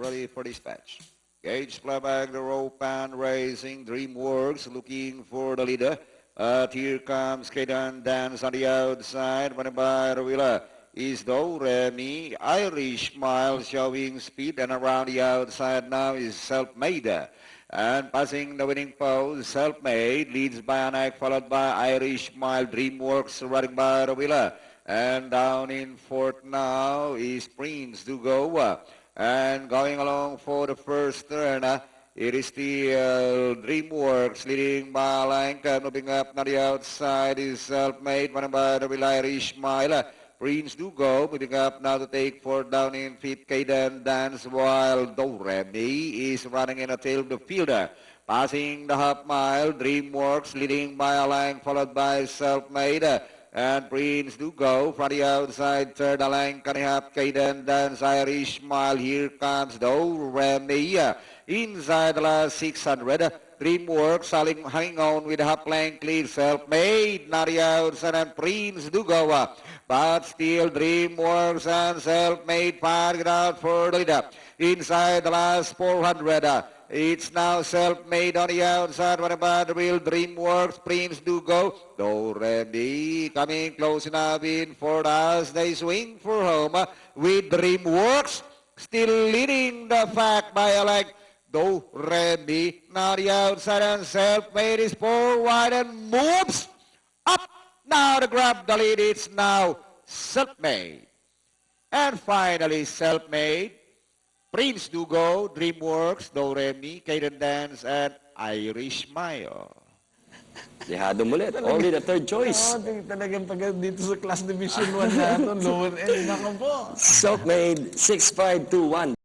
ready for dispatch. Gage Playback, the rope and racing. DreamWorks looking for the leader. Here comes Kaden Dance on the outside. Running by the wheeler is Do Remy. Irish Mile showing speed, and around the outside now is Self-Made. And passing the winning pose, Self-Made leads by Anak, followed by Irish Mile. DreamWorks running by the wheeler. And down in fourth now is Prince to go. And going along for the first turn, it is the DreamWorks leading by Lanka. Moving up on the outside is Self-Made, running by the wheel Irish Mile. Prince do go, moving up now to take fourth down in fifth. Kaden Dance, while Do Remy is running in a tail of the fielder. Passing the half mile, DreamWorks leading by a line, followed by Self-Made. And Prince do go from the outside, third line, can have Kaden Dance, Irish Mile. Here comes Do Remy. Inside the last 600, DreamWorks hanging on with half lane clear. Self-Made, now the outside, and Prince do go. But still DreamWorks and Self-Made fighting it out for the leader. Inside the last 400, it's now Self-Made on the outside. What about the real DreamWorks? Prince do go. Do Remy coming close enough in for us. They swing for home with DreamWorks still leading the pack by a leg. Do Remy now the outside, and Self-Made is forward and moves up. Now to grab the lead, it's now Self-Made. And finally, Self-Made, Prince do go, DreamWorks, Do Remy, Kaden Dance, and Irish Mile. Dehado muli. Only the third choice. Oo, talagang pag dito sa class division 1 na ito, lower end, nako po. Self-Made, 6-5-2-1.